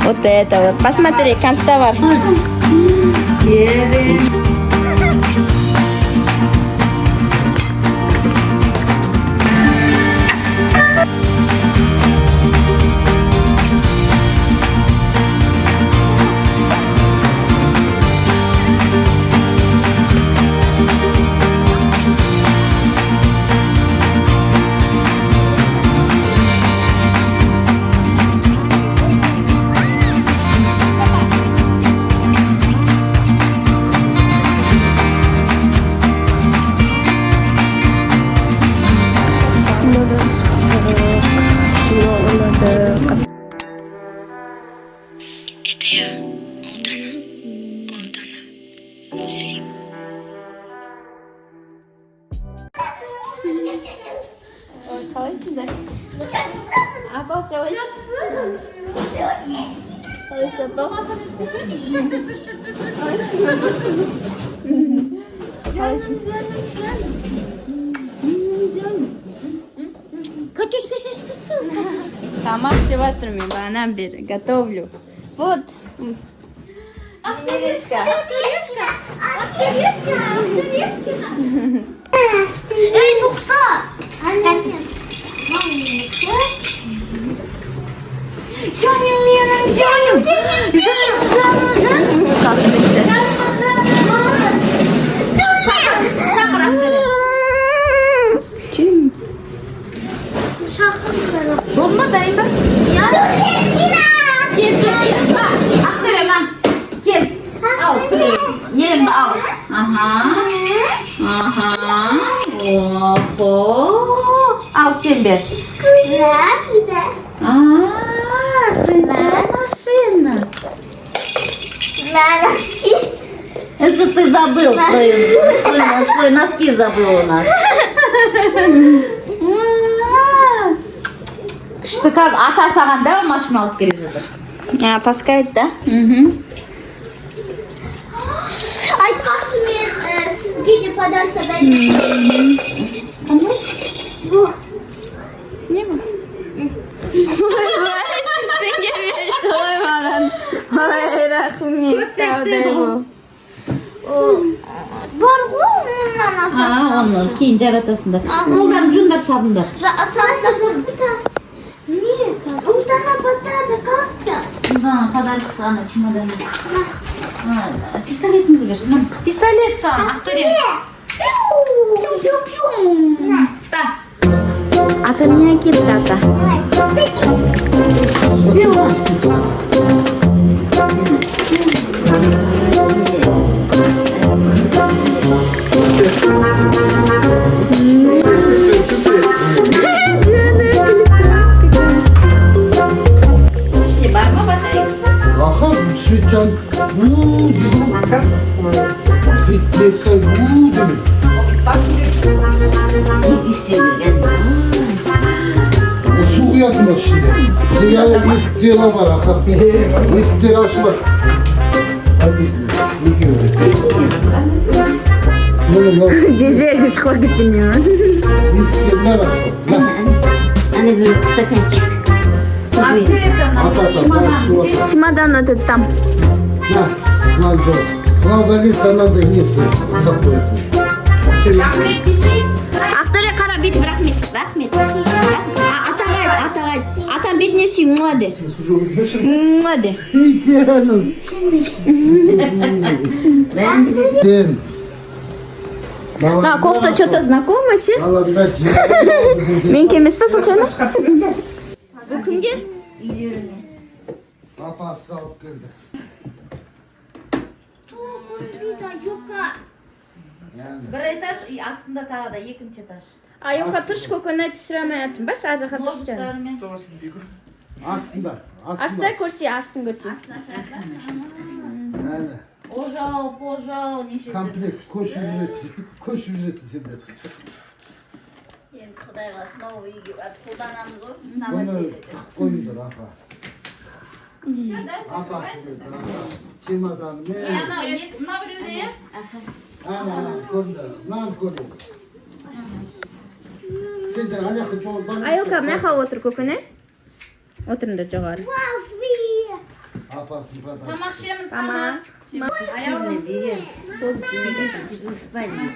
Вот это вот. Посмотри, констовар. Это я, Молдана. Муслим. Қалайсыздар? Апа, қалайсыз? Қалайсыз, апа? Катюшка, сейчас что? Тамақ істеп жатырмын, бағанан бері готовлю. Вот. Авторешка. Эй, Тухта! Жаным менің, жаным! Қашып бітті. Болды ма, дайын ба? Кел. Ақтырма. Кел. Ал, еліңді ал. Охо. Ал, сен бер. Қанша машина. Это ты забыл свои носки забыл у нас. Күшті қазір ата саған да машина алып келе жатыр. Таскайды да? Айтпақшы мен сізге де подарка дайындаймын. Bu. Не bu? Сенге берді ғой маған. Ой, рахмет, саудай бұл. Бар ғой оннан аса. Оны кейін жаратасыңдар. Қолдарын жуындар сабындар. Сабындар. Нет, Ултана подарок как-то. Да, подарок саған чемоданды. Пистолетіңді бер. Пистолет саған, Ақтөре. Ста. Ата не әкелді, ата? Спела. Sweetcan, Zitletsen, demek. O su yatmak şimdi. Dünyada eskleri var aha. Eskleri açmak. Hadi, iyi ki öyle. Cezeye güç koyduk bilmiyorum. Eskeriler açmak. Она говорит, стаканчик. Чемодан этот там. На, Ama ben sana da iyisi. Uzak koyayım. Ақтөре қара бет, рахмет. Атағай. Атам бетіне сүй, муа де. Муа де. На, кофта что-то знакомый, ше? Меньке емес пе случайно? Кімге? Апасы алып келді. Бір этаж, астында тағы да екінші этаж. Аюқа тұрш көкөне түсіре алмайатым ба? Ар жаққа тұрш жан. Астында. Ашта көрсе, астын көрсе. Пожал, неше. Комплект, көш үжет десем де. Енді Құдайға снова үйге қолданамыз ғой. Оны қойыңдар апа. Апасы деді. Чемодан мен. Мына біреуде, е? Ана, көрді. Нан көрді. Сендер аяқы жолдан. Аюқа, мына жаққа отыр көкөне. Отырыңдар жоғары. Апасын подарок. Тамақ ішеміз, тамақ. Сильно берем. Иду в спальню.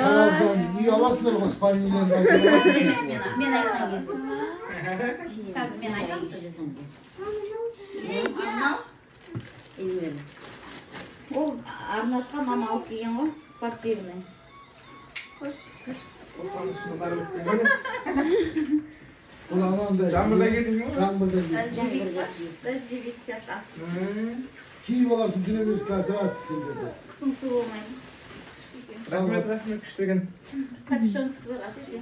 Қалазан, үй аласыңдар ғой, спальнилерін айтып Емес мен айтқан кезде. Қазір мен айтамын. Анау? Эльвира. Ол арнасқа мама алып келген ғой, спортивный. Бұл анандай. Жаңбырда кетің ғой? Жаңбырда кетің. Дождевик сияқты асты. Киіп аласың, жүре беріп тұрасың сендерде. Үстің су болмайды. Рахмет, күштеген. Капюшон кісі бар асты.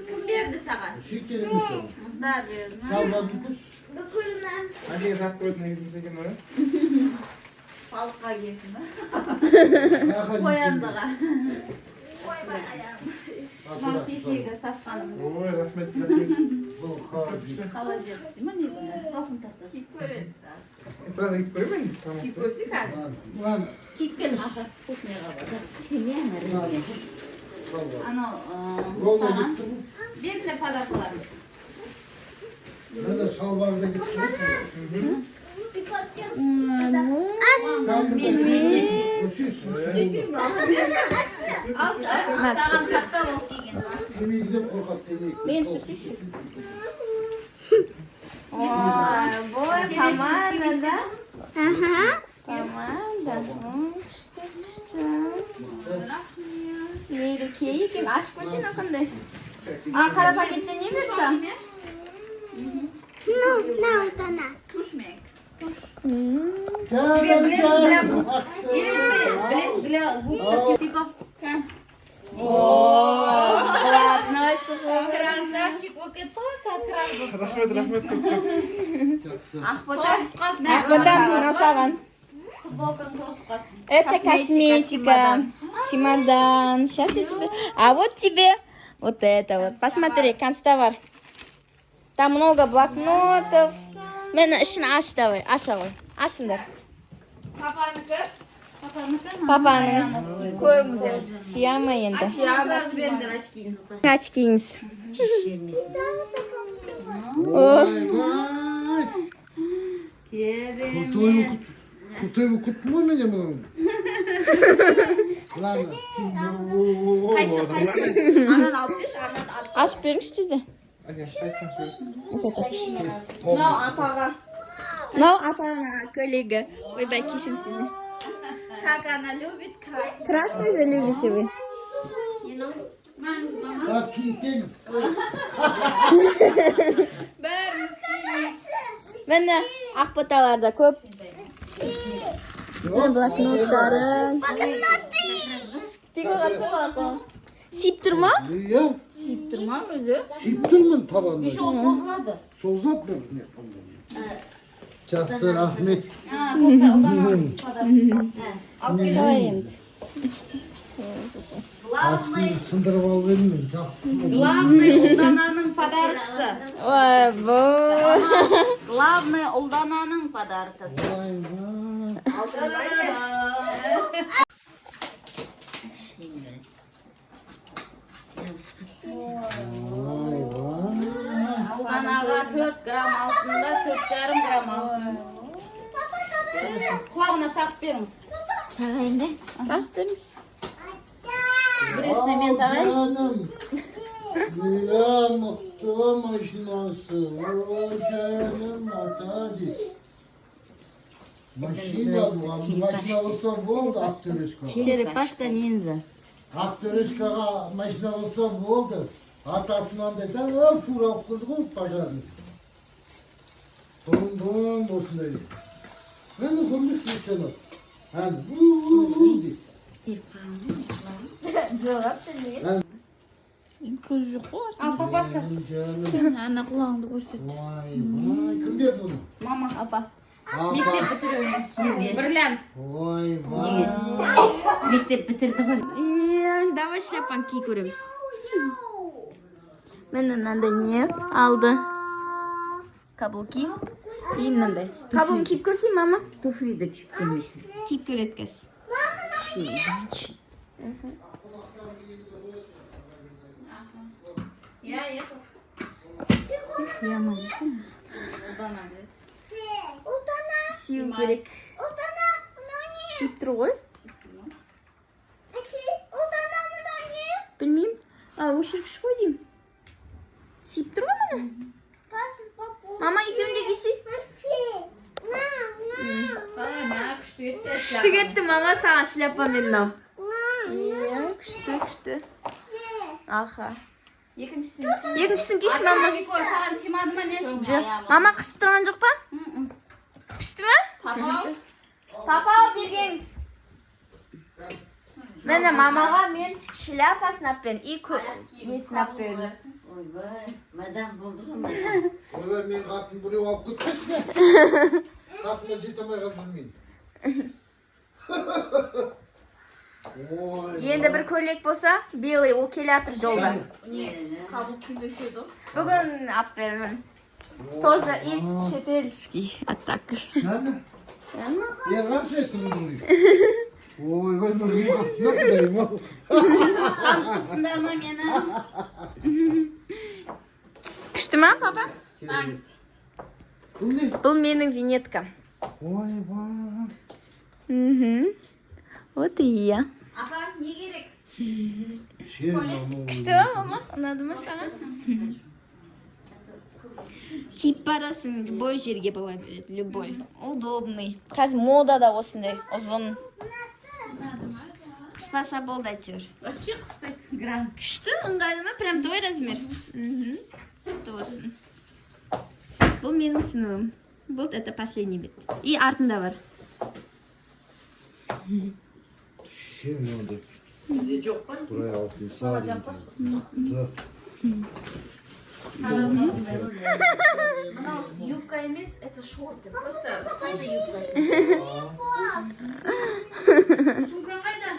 Кім берді саған? Шекерім екен. Мұздар берді. Шалбардың күш. Әкеге тап қойдың егін деген ғой. Балыққа келді ма? Қояндыға. Қояндыға. Мынау кешегі тапқанымыз. Ой, рахмет. Бұл қалай. Холодец дей ма не білмеймін. Салқын тапты. Киіп көреді. Біраз егіп көрейін мен. Киіп көрсе қазір. Бұған Киіп кел аса кухняға бар. Анау ролла саған кетті ғой. бетіне подаркалар. Мына шалбарды кетті. Ал саған сақтап алып келген. Кемейді қорқат демейік. Мен сүртіші. Ой, бой, команда, да? Команда. Күшті. Мереке екен. Ашып көрсең қандай. Қара пакетте не берді? Тушмек. Тебе білесің бля губка. Блатной сухой. Красавчик, оке как раз. Рахмет, көп. Жақсы. Ақбота. Мынау саған. Футболкаң тосып қалсын. Это косметика. Чемодан. Сейчас я тебе... А вот тебе вот это вот. Посмотри, констовар. Там много блокнотов. Мені ішін аш давай. Ашавай. Ашыңдар. Папанікі? Папаның. Көріңіздер. Сияма енді. Сразу беріңдер очкиін. Очкиңіз. Ой-ой. Керемет. Крутой вы күттің ғой менен мұны. Ладно. Қайшы. Анан алып беш, анан алып. Ашып беріңізші тезде. Әке, қайсың сөз? Мынау апаға. Мынау апаңа коллега. Ойбай, кешірім сізді. Как она любит красить. Красный же любите вы. Маңыз мама. Бak кийтеңіз. Бәріміз киіз. Мені ақботаларда көп. Блокноттары. Сиіп тұр ма? Иә. Сиіп тұрма өзі? Сиіп тұрмын табанда. Сол созылады. Созылады бір. Жақсы, рахмет. Қалай енді. Сындырып алып едім мен, жақсы. Главный ұлдананың подаркасы. Ой, бұл. Главный ұлдананың подаркасы. Ұлданаға 4 грамм алтында 4,5 грамм алтын. Құлағына тағып беріңіз. Тағайын да. Тағып беріңіз. Біреусіне мен тағайын. Canım. Ya mutlu maşinası. O canım hadi. Машина bu. Машина olsa bu oldu Aktörüşka. Черепашка ниндзя. Aktörüşka'ga машина olsa bu oldu. Atasından dedi, o fur alıp kıldı bu paşarını. Bum olsun dedi. Ben de konuştum sana. Hani bu dedi. Көз жоқ қой. Ал папасы. Canım. Ана құлағыңды көрсет. Vay vay. Kim verdi onu? Мама, апа. Apa? Мектеп бітіруіміз. Бірлән. Vay vay. Мектеп бітірді ғой. Давай шляпаны ки көреміз. Мені мынандай не алды. Каблуки. И мынандай. Каблугын киіп көрсей, мама? Туфлиді киіп көрмейсің. Киіп көреді қазір. Ya, ya. Сию керек. Сүйіп тұр ғой. Білмеймін. Өшіргіш қой деймін. Сүйіп тұр ғой мұны. Мама екеуін де кисе. Күшті кетті мама саған шляпамен мынау. Иә, күшті. Аха. Екіншісін киш мама. Саған симады ма не? Мама қысып тұрған жоқ па? Күшті ма? Папау бергеңіз. Мені мамаға мен шляпасын алып бердім. И несін алып бердім. Ойбай, мадам болды ғой, мадам. Ойбай, мен қатын біреу алып кетпесін. Қатыма жете алмай қалып жүрмейін. Енді бір көйлек болса, белый ол келе жатыр жолда. Kabuk kim döşüyordu? Бүгін алып беремін. Тоже из шетельский. А так. Я раз это говорю. Ойбай, мен қатына құдайым. Sındır mı yine? Күшті ма, папа? Бұл не? Бұл менің винеткам. Ойбай. Вот и я. Apa ne gerek? Күшті ма, мама? Ұнады ма саған? Киіп барасың, любой жерге бола береді, любой. Удобный. Қазір модада осындай, ұзын. Қыспаса болды әйтеуір. Вообще кыспайт. Грам. Күшті, ыңғайлы ма? Прям той размер. Құтты болсын. Бұл менің сыныбым. Бұл это последний бет. И артында бар. Сен онда. Bizde çok var. Buraya altın sağlayayım. Юбка емес, это шорты. Просто сада юбка. Сумка қайда?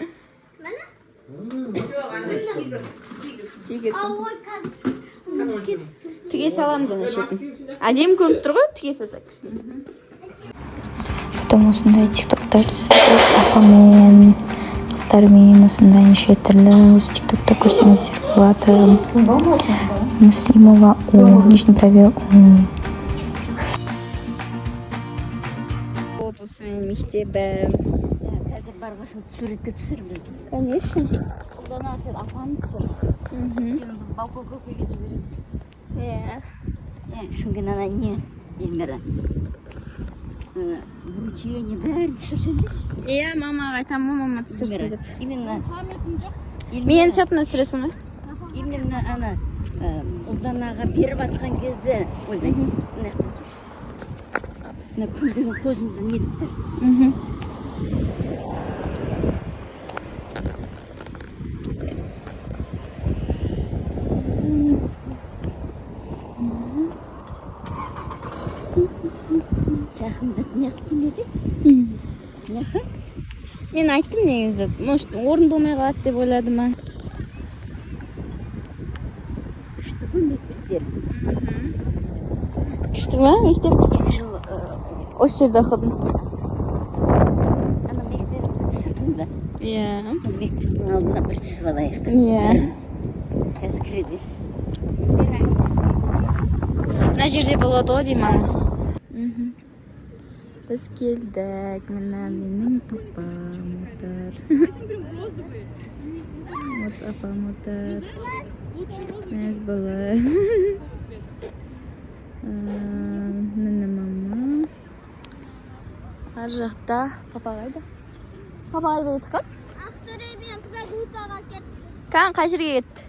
Жоқ, анда тигр. Тигерсің. Тіге саламыз ана шетін. Әдемі көрініп тұр ғой, тіге салсақ. Потом осындай тиктоктар түсіріп, апамен, қыздармен осындай неше түрлі осы тиктокта көрсеңіздер болады. Муслимова О, нижний пробел О. Вот осының мектебі. Қазір барғасын суретке түсір бізді. Конечно. Одан сен апаны түсір. Өйткені біз балконға көйге жібереміз. Сіңген ана не? Елмира. Вручение бәрін түсірсеңдеш. Иә, мамаға айтамын, мама түсірсін деп. Именно. Мен сәтіні түсіресің ме? Именно ана ұлданаға беріп атқан кезде ойбай, мына күндегі көзімді нетіп тұр. Жақында неғып келеді? Неғып? Мен айттым негізі. Может, орын болмай қалады деп ойладым ма? Күшті ғой мектептер. Күшті ма, мектеп? 2 жыл Осы жерде оқыдым. ана мектепті түсірдім ба? Иә. Сол мектептің алдына бір түсіп алайық. Иә. Қазір кіредерсіз. Мына жерде болады ғой деймін ана. Біз келдік, мына менің апам отыр. Вот апам отыр. Мәз бала. Міне мама. Ар жақта папа қайда? Папа қайда кетті қан? Ақтөбемен прогулкаға кетті. Қан қай жерге кетті?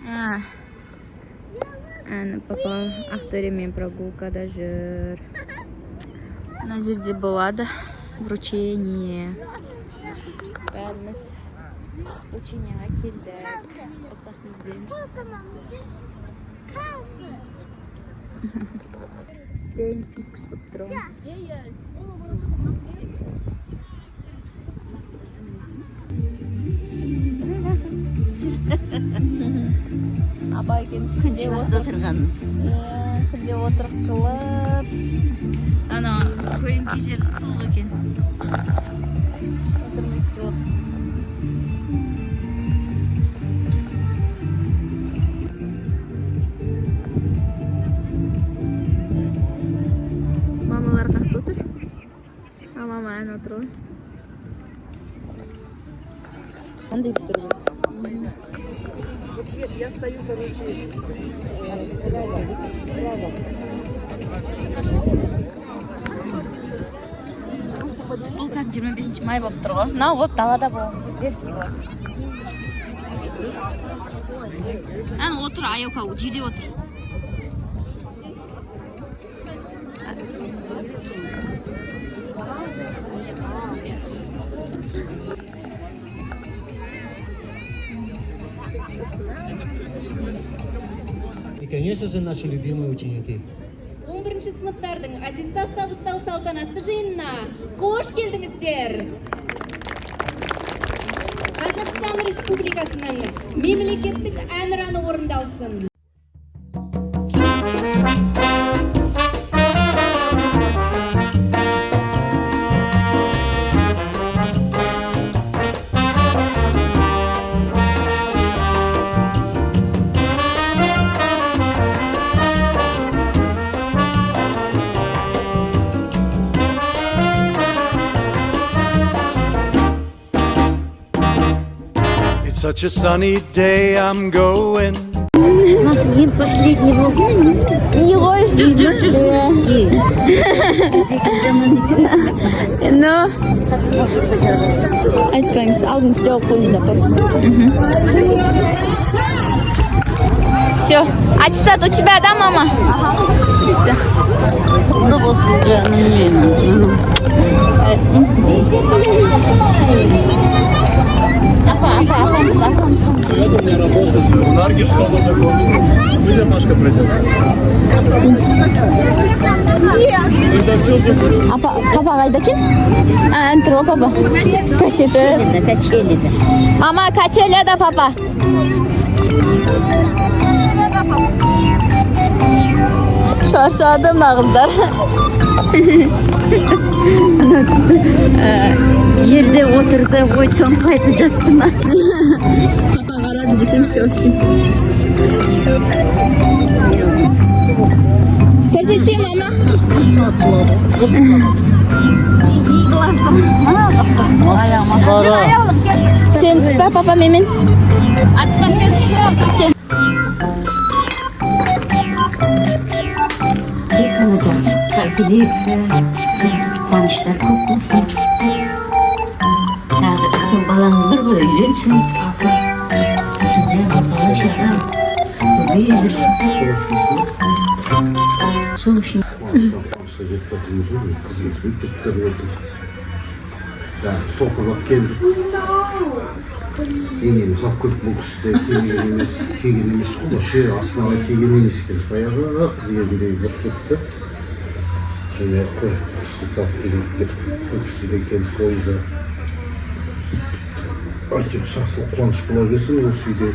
Ана. Әні папа Ақтөремен прогулкада жүр. Мына жерде болады вручение. Бәріміз вручениеға келдік. Отбасымызбен. Ден икс болып тұрмын. Абай екеуміз күнде Шылақта отырғанмыз. күнде отырық жылып. Ана көлеңке жері суық екен. Отырмыз жылып. Мамалар қақта отыр. Мама ән отыр ғой. Қандай бітірді? Я стою, короче. Бұл как 25 май болып тұр ғой. Мынау вот далада болғымыз. Берсей ғой. Ән отыр, Айока, жиде отыр. И, конечно же, наши любимые ученики. 11 сыныптардың аттестат табыстау салтанатты жиынына қош келдіңіздер. Қазақстан Республикасының мемлекеттік әнұраны орындалсын. Such a sunny day, I'm going. Последний вагон. И ғой. Ну. Айтпаңыз, алдыңыз жауып қойыңыз апа. Все. Аттестат у тебя, да, мама? Ага. Все. Құтты болсын жаным менің. Нарги школа закончилась. Пусть Машка пройдет. Папа қайда екен? Тұр ғой папа. Качеліде. Мама, качеліде папа. Шаршадым нағыздар. Жерде отырды, ой тоңқайды жатты ма? Папа қарады десеңші вообще. Көрсетсе, мама. Масқара. Сенсіз ба, папа, менмен? Аттестат мен түсіріп. Қуаныштар көп болсын. Баланың бір бойы үйренсін. Сіздер бала шаға көбейе берсін. Сол үшін. Соқырға келдік. Енені ұзақ көп бұл кісіде келген емес қой. Ше астынаға келген емес келді. Баяғы қыз кезіндегі бір кетті. Және қой ұстап келіп көкісіде келіп қойды. Әйтеуір жақсылық қуаныш бола берсін осы үйде.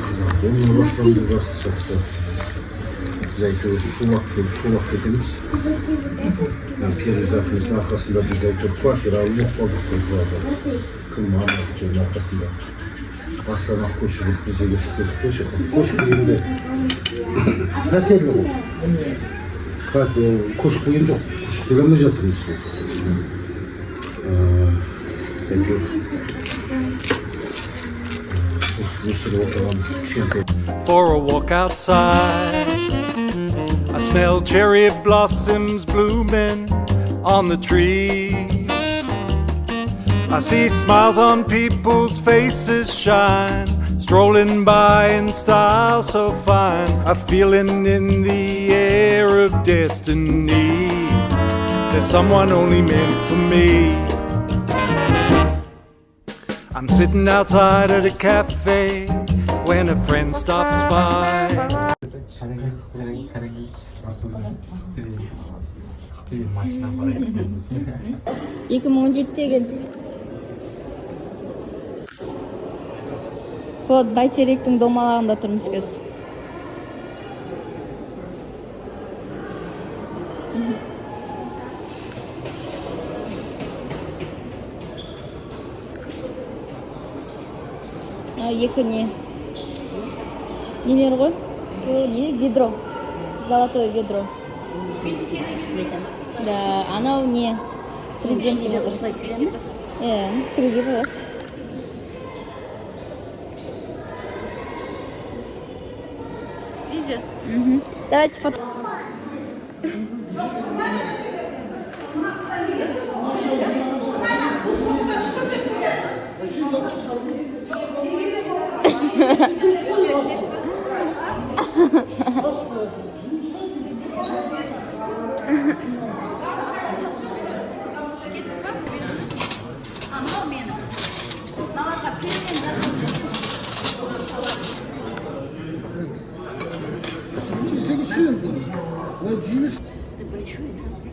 Қызық, оның басылымды жасы жақсы. Біз әйтеуір шулақ кетеміз. Перезатымыздың арқасында біз әйтеуір квартира алып қалдық қой қалады. Кім мамадың арқасында. Бастан-ақ көшіріп бізде көшіп келдік қой. Көшіп келгенде пәтерлі ғой. Көшіп келген жоқпыз. Көшіп келе алмай жатырмыз. For a walk outside, I smell cherry blossoms blooming on the trees. I see smiles on people's faces shine, strolling by in style so fine. A feeling in the air of destiny. There's someone only meant for me. I'm sitting outside at a cafe when a friend stops by. 2017'te geldi. Вот Байтеректің домалағында тұрмыз кіз. екі не нелер ғой? Не? Ведро. Золотое ведро. Да, анау не? Президент деп отыр. Кіруге болады. Видео? Давайте фото.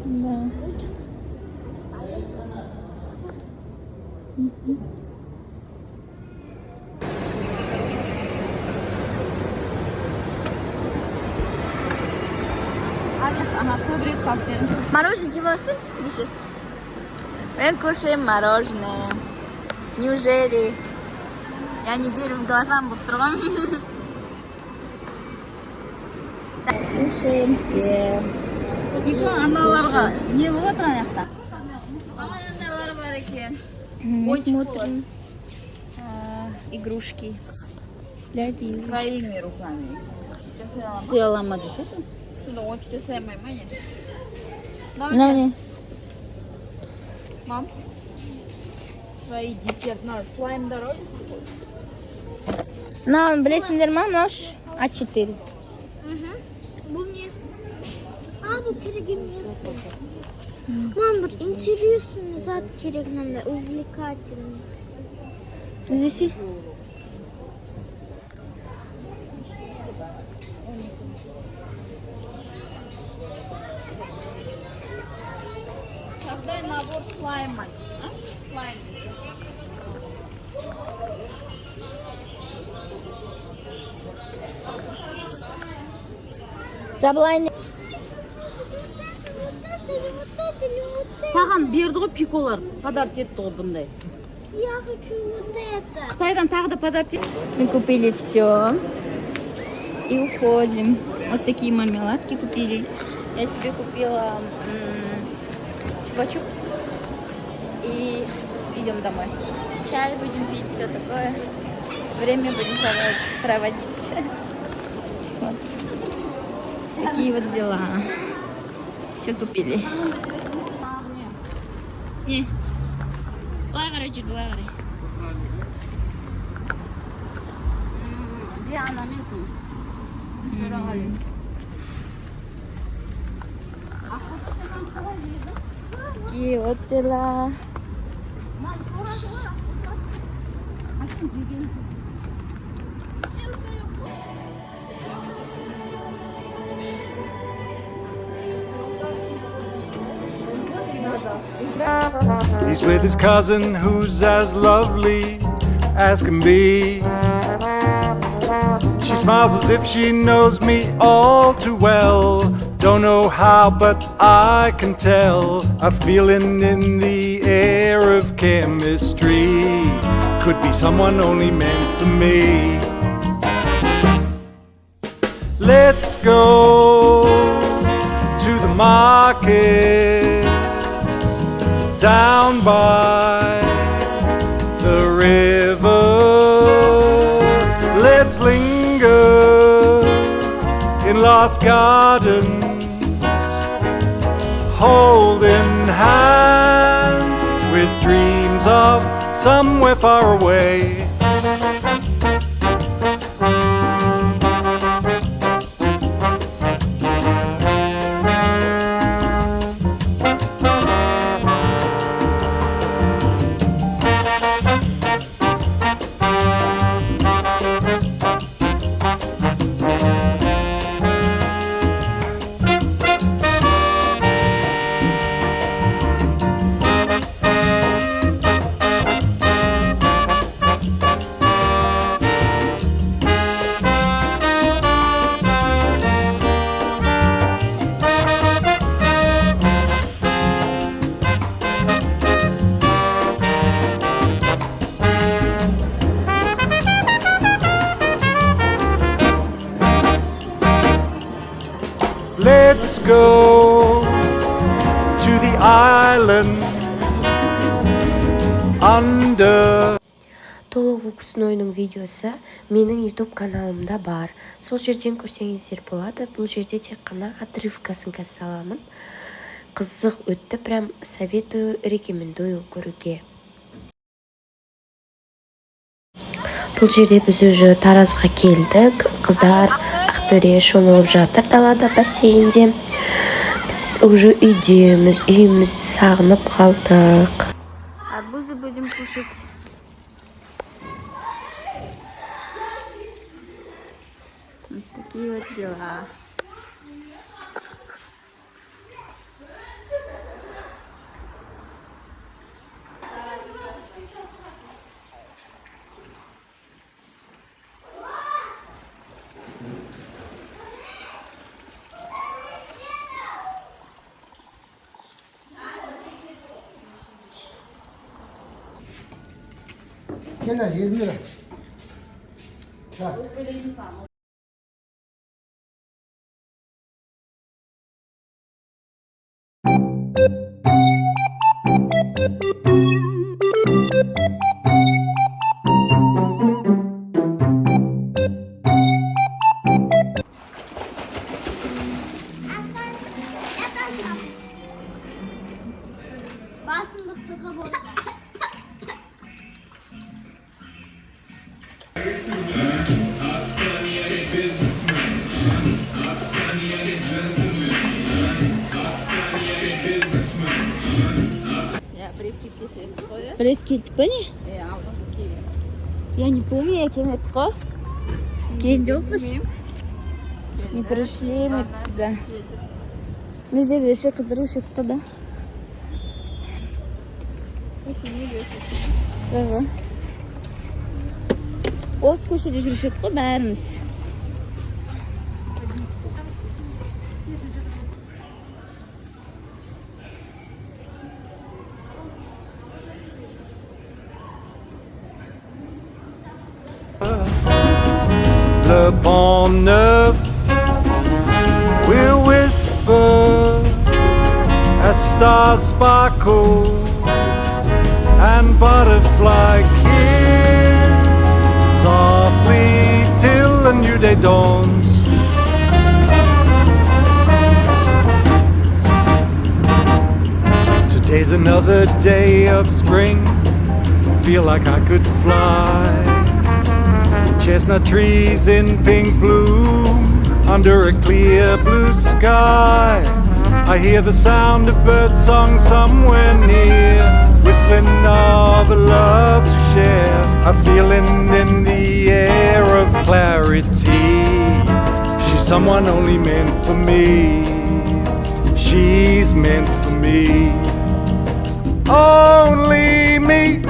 Да. Көбірек салып беріңіз. Мороженое жеп алайық та, десерт. Мен кушаем мороженое. Неужели? Я не верю в глазам болып тұрғам. Кушаем все. Аналарға не болып отыр аяқта? Аналар бар екен. Мы смотрим игрушки. Для детей. Своими руками. Сый алама десеші? Очты сәймай ма не? Мынау не? Мам? Свои десерт. Слаймдар ой? Мынау білесіңдер ма? Мынау А4. Бұл не? Бұл керек емес. Мам, бір интересный зат керек, мынандай увлекательный. Здесь. Создай набор слайма. Слайм. Жабылайын. Саған берді ғой пиколар, подарок етті ғой бұндай. Я хочу вот это. Қытайдан тағы да подарок етті. Мы купили все и уходим. Вот такие мармеладки купили. Я себе купила чупа-чупс и идем домой. Чай будем пить, все такое. Время будем проводить. Вот. Такие вот дела. Все купили. Не. Благодарю, благодарю. Диана мен Такие вот дела. He's with his cousin who's as lovely as can be. She smiles as if she knows me all too well. Don't know how, but I can tell. A feeling in the air of chemistry. Could be someone only meant for me. Let's go to the market down by the river. Let's linger in lost gardens, holding hands with dreams of somewhere far away. go to the island under. Толық выпускнойның видеосы менің YouTube каналымда бар. Сол жерден көрсеңіздер болады. Бұл жерде тек қана отрывкасын саламын. Қызық өтті, прям советую, рекомендую көруге. Бұл жерде біз уже Таразға келдік. Қыздар Ақтөре шомылып жатыр далада бассейнде. Біз уже үйдеміз, үйімізді сағынып қалдық. Арбузы будем кушать. Вот такие вот дела. Gene 20 lira. Basınlıkta kabul. Бред келдік па не? Я не помню, я кем еді ғой. Келген жоқпыз. Не пришли мы туда. Мына жерде вообще қыдырып жүрдік да. Своего. Осы көшеде жүріп жүрдік қой бәріміз. Le Pont Neuf will whisper as stars sparkle and butterfly kiss softly till a new day dawns. Today's another day of spring, feel like I could fly. Chestnut trees in pink bloom under a clear blue sky. I hear the sound of birdsong somewhere near, whistling of a love to share, a feeling in the air of clarity. She's someone only meant for me. She's meant for me. Only me.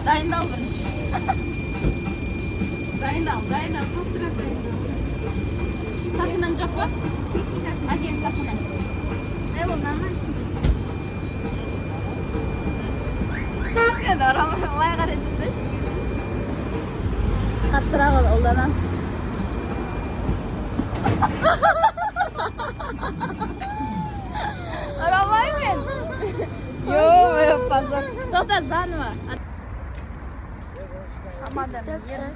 Dayındal бірінші. Dayındal. Сақинан жоқ па? Әкең сақинан. Ол нанайсың. Енді арамын лай қарайтысы. Қаттырақ ол олданан. Арамаймен. Йо, позор. Кто-то заново. Помадами ем.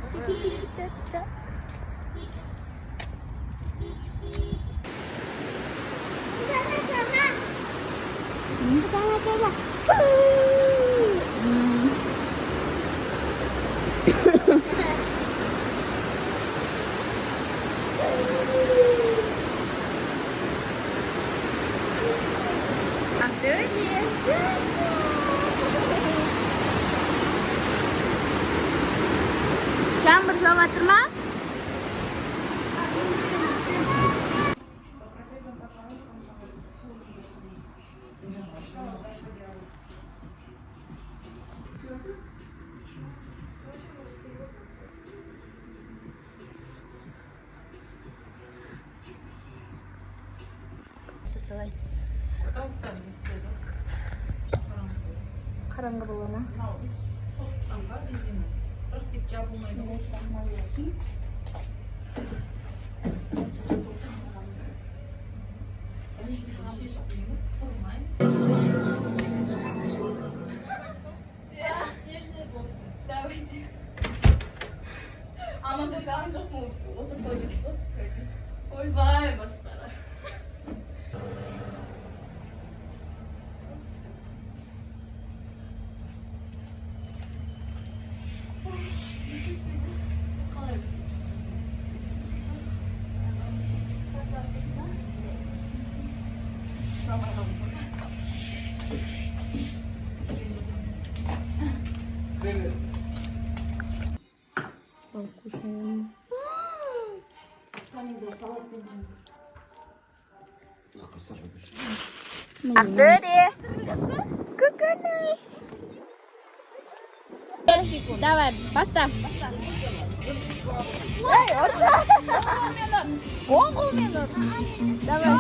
Жаңбыр жауатыр ма? Қараңғы бола ма? Ama sokalım çok mu olsun? O da koyduk. Ой, vay basmara. Актори! Кукуни! Давай, поставь. Давай.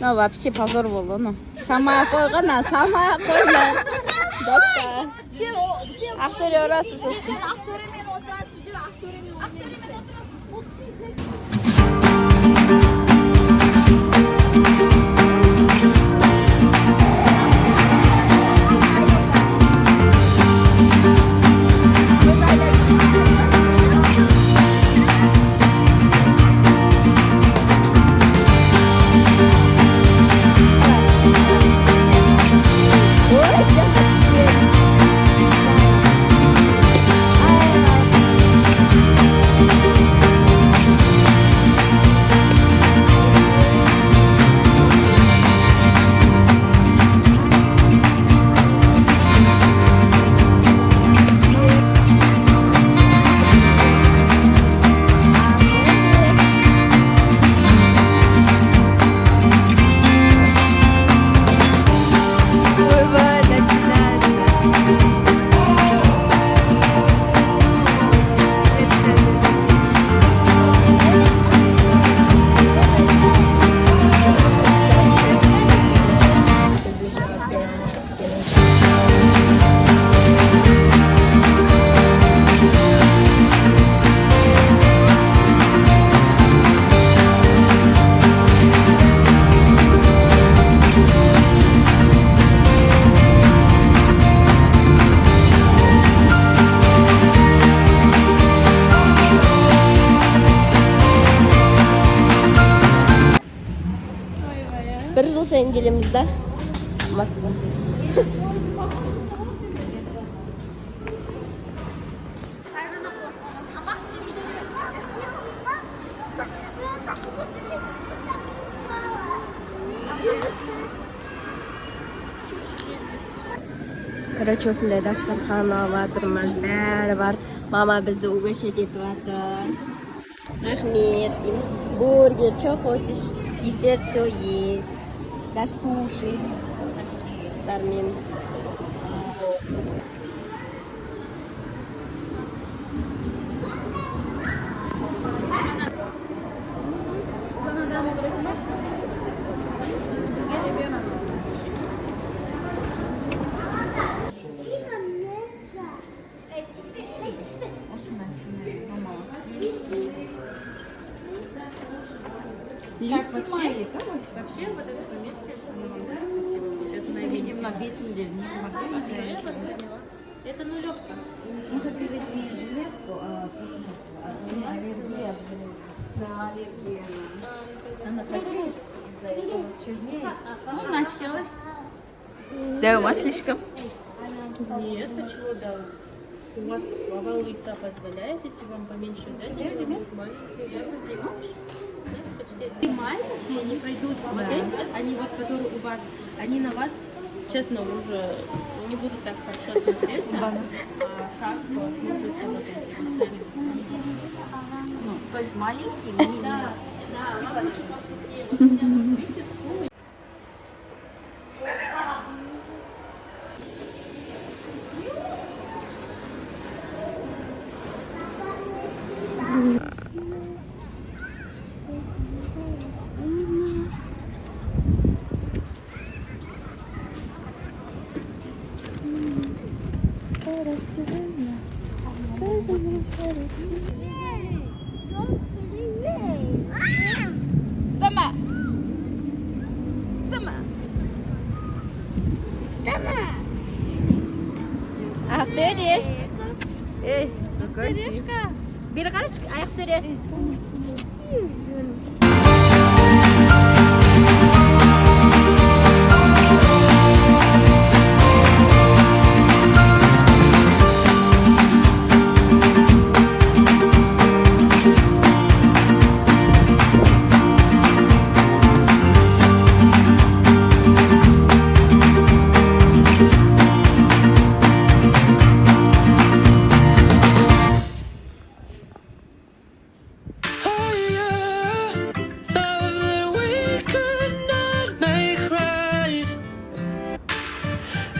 Ну, вообще позор было, ну. Сама қойғана, сама қойған. Достар. Актори орасы сосын. Bir жыл сайын келеміз да. Мартта. Короче, осындай дастархан алыватырмыз, бәрі бар. Мама бізді угощать етіп жатыр. Рахмет дейміз. Бургер, что хочешь? Десерт все есть. Даже суши. Дармен. Вообще, вот это пометьте. Это видим на битумде. Это нулевка. Мы хотели не железку, а пластмассу. А аллергия. Да, аллергия. Она хотела из-за этого чернее. Ну, начали. Да, у вас слишком. Нет, почему да? У вас овал лица позволяет, если вам поменьше взять, они будут маленькие. Почти. Маленькие, они пройдут вот эти, они вот, которые у вас, они на вас, честно, уже не будут так хорошо смотреться, а шаг смотрится вот эти вот сами посмотрите. Ну, то есть маленький, мини. Да, да, лучше покрупнее. Вот у меня, вот, видите, скулы. Бері қараш, аяқ төре.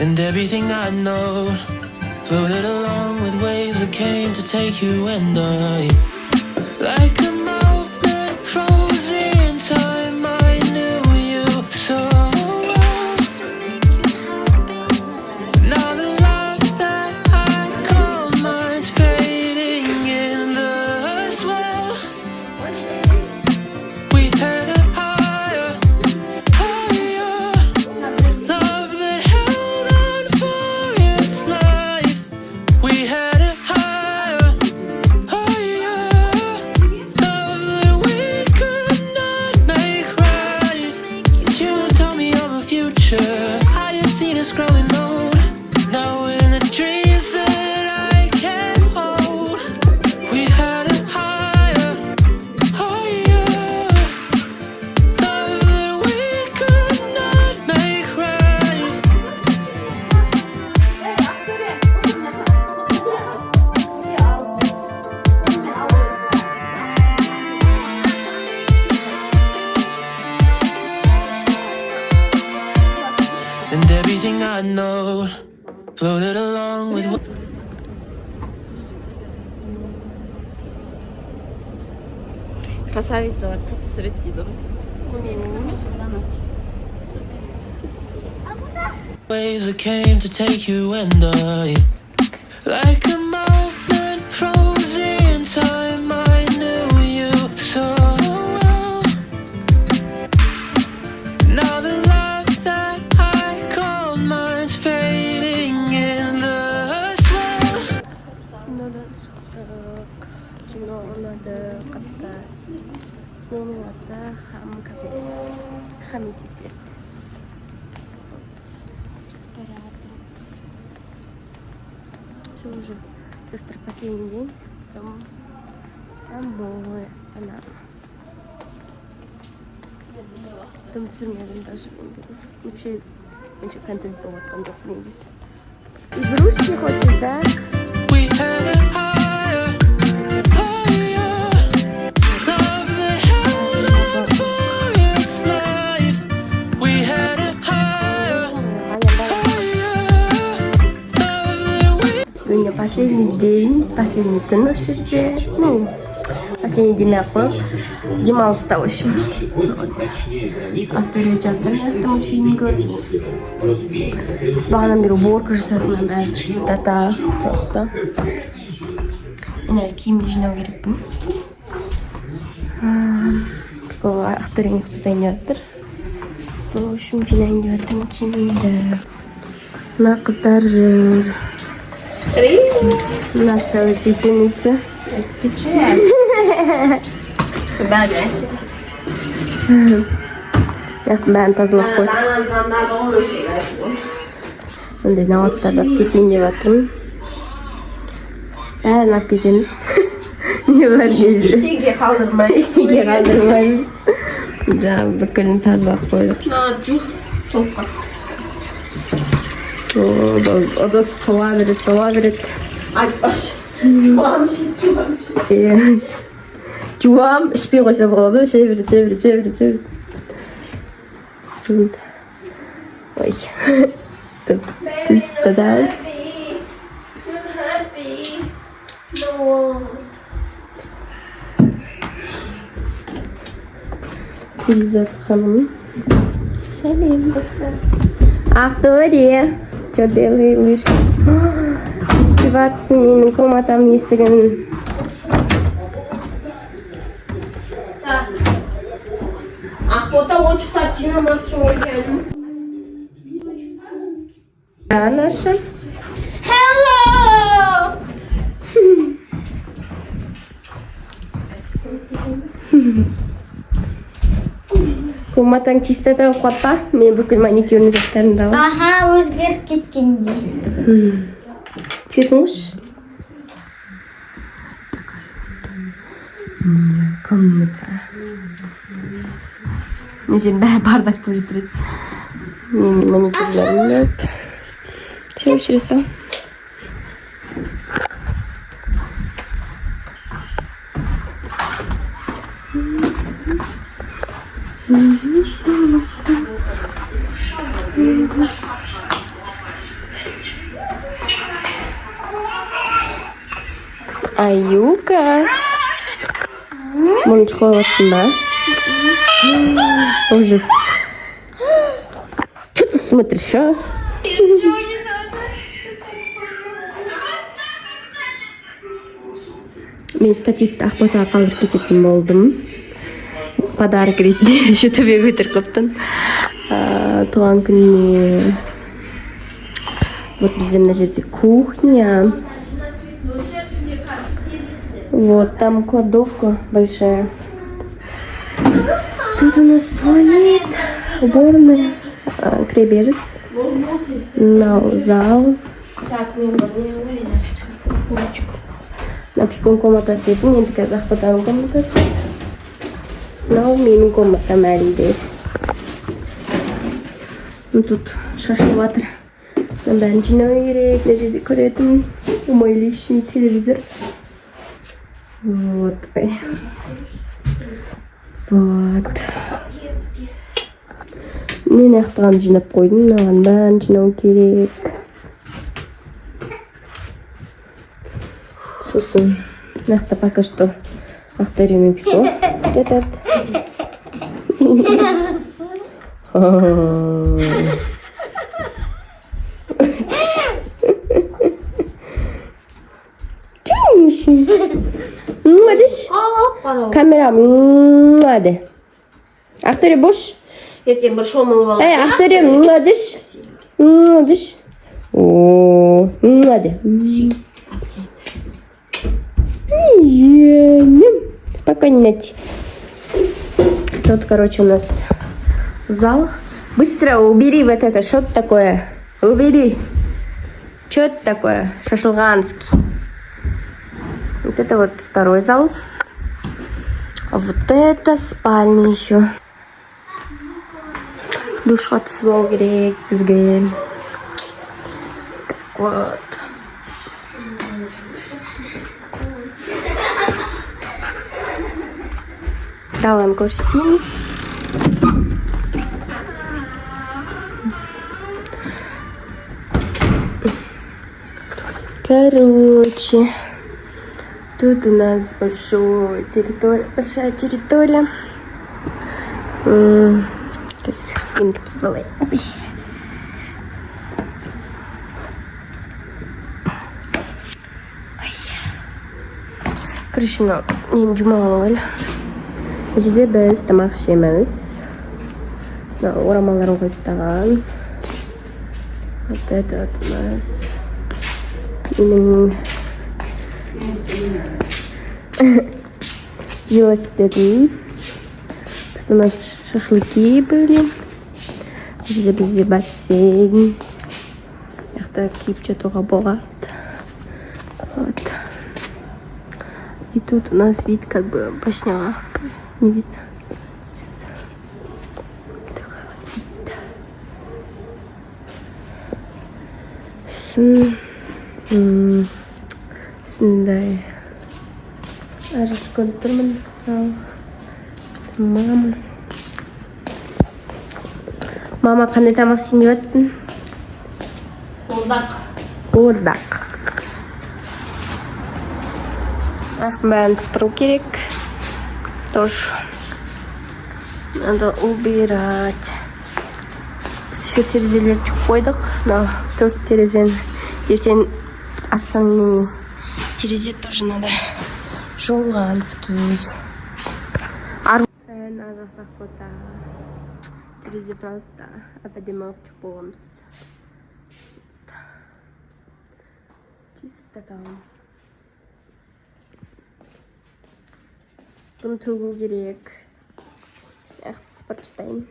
And everything I know floated along with waves that came to take you and I. Like a moment frozen in time, I knew you so well. Now the love that I call mine's fading in the swell. We had a higher love that held on for its life. We had a higher love that we could not make right. You would tell me of a future I had seen us growing old. Now in the dreams that I can't hold, we had a higher love that we could not make right. And everything I know floated along with Красавица бар, суреттейді ғой. waves that came to take you and I. Like a moment frozen in time, I knew you so well. Now the love that I called mine's fading in the swell. кинодан шықтық. Кино ұнады, қатты. Киноның аты Хам кафе. Хамидитет. Все уже. Завтра последний день. Потом домой Астана. Потом түсірмедім даже. Вообще, онша контент болып жатқан жоқ негізі. Игрушки хочешь, да? We had a higher love that held on for its life. We had a higher love that we. Сегодня последний день, последний түн осы жерде. Ну, последний демей-ақ қойып, демалыста, в общем. Автория жатыр, место мультфильм көріп. С бағанадан бері уборка жасадым, бәрі чистота, просто. Мен әлі киімді жинау керекпін. Автория ұйықтайын деп жатыр. Сол үшін жинайын деп жатырмын киімімді. Мына қыздар жүр. Наша учительница. Бәрін тазалап қойдық. Ондай наваттарды алып кетейін деп жатырмын. Бәрін алып кетеміз. Не бар жерде? Ештеңе қалдырмаймыз. Жаңағы бүкілін тазалап қойдық. Odası tava verip. Айтпаш. Жуам, ішпей қойса болады, чебір. Ой. Чисто, да? Перизат ханым. Сәлем, достар. Автория. Что делаешь? Издеваться менің комнатам есігін. Ақбота очықтар жинамақ сөйлеген. Наша. Hello! Комнатаң чистота болып қалып па? Мен бүкіл маникюрный заттарымды алып. Аха, өзгеріп кеткендей. Цветің қош? Комната. Мен жерін бәрі бардак болып жүреді. Менің маникюрлерім көп. Все өшіресің. Аюка. Мұны қойып жатсың ба? Ужас. Что ты смотришь, а? Мен стативті ақботаға қалдырып кететін болдым. Подарок ретінде еще төбе көтеріп қойыптын. Туған күніне. Вот бізде мына жерде кухня. Вот, там кладовка большая. Тут у нас туалет, уборная, креберс, зал. На пикон комнатасы, мен такая захватаю комнатасы. Но менің комнатам әлде. Тут шашлыватыр. Бәрін жинау керек, мына жерде көретін. Мой личный телевизор. Вот. Вот. Мен ақтыған жинап қойдым, маған бәрін жинау керек. Сосын, нақты пока что Акториумен пико. Этот. Камера мады. Актория бош. Ертең бір шомылып алып. Актория мадыш. Мадыш. О, мады. Спокойно. Тут, короче, у нас зал. Быстро убери вот это. Что это такое? Убери. Что это такое? Шашлганский. Вот это вот второй зал. А вот это спальня еще. Душ отсвол керек бізге. Так вот. Далам көрсетейін. Короче, тут у нас большая территория. Короче, мен жұмағалы. Жерде біз тамақ ішеміз. Орамаларын қойып тастаған. Вот это вот у нас. Менің велосипедім. Тут у нас шашлыки были. Жерде бізде бассейн. Яқта киіп жатуға болады. Вот. И тут у нас вид как бы башняга. Не видно. Сындай. Арашкон тұрмын. Мама. Мама, қандай тамақ істейін деп жатсың? Ордақ. Бәрін сыпыру керек. Тоже надо убирать. Еще терезелер қойдық. Но төрт терезен. Ертең основной терезе тоже надо. Жуганский. Терезе просто опадемов чупомс. Чисто там. Бұны төгу керек. echt super fijn.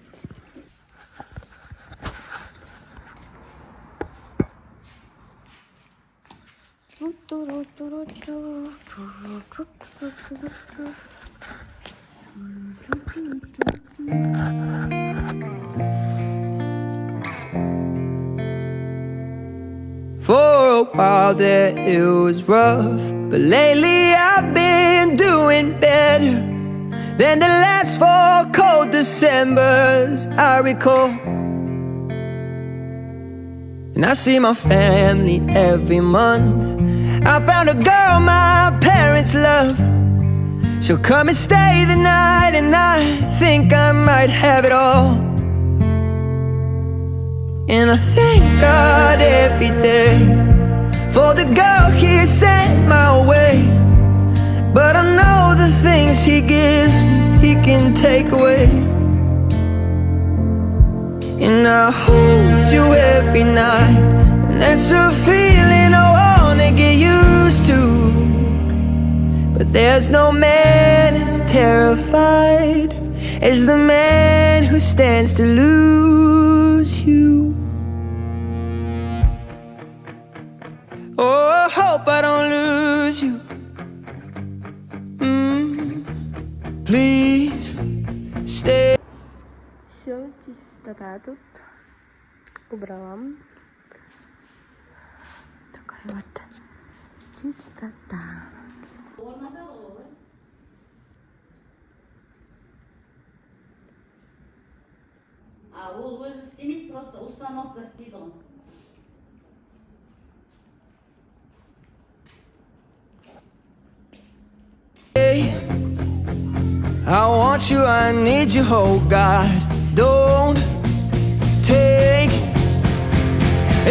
For a while there it was rough, but lately I've been doing better than the last 4 cold Decembers I recall. And I see my family every month. I found a girl my parents love. She'll come and stay the night, and I think I might have it all. And I thank God every day for the girl He sent my way. But I know the things He gives me, He can take away. And I hold you every night, and that's a feeling I wanna get used to. But there's no man as terrified as the man who stands to lose you. Oh, I hope I don't lose you. Please stay. Все, чистота тут. Убрала. Такая вот чистота. А ол өзі істемейді, просто установка істейді ғой. I want you, I need you, oh God. Don't take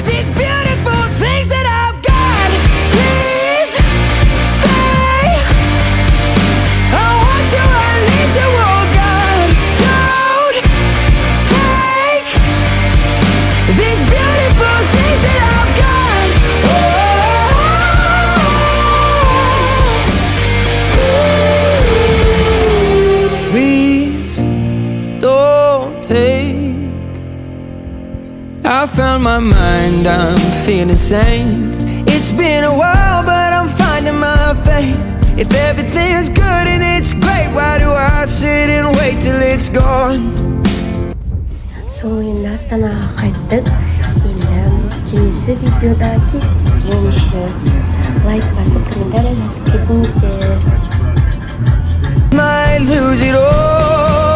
these beautiful things that I've got. Please stay. I want you, I need you, oh God. Don't take these beautiful things that I've got. Please don't take. I found my mind, I'm feeling sane. It's been a while, but I'm finding my faith. If everything's good and it's great, why do I sit and wait till it's gone? Сол енді Астанаға қайттық. Енді келесі видеода кездескенше лайк басып, комментарий жазып кетіңіздер. Might lose it all.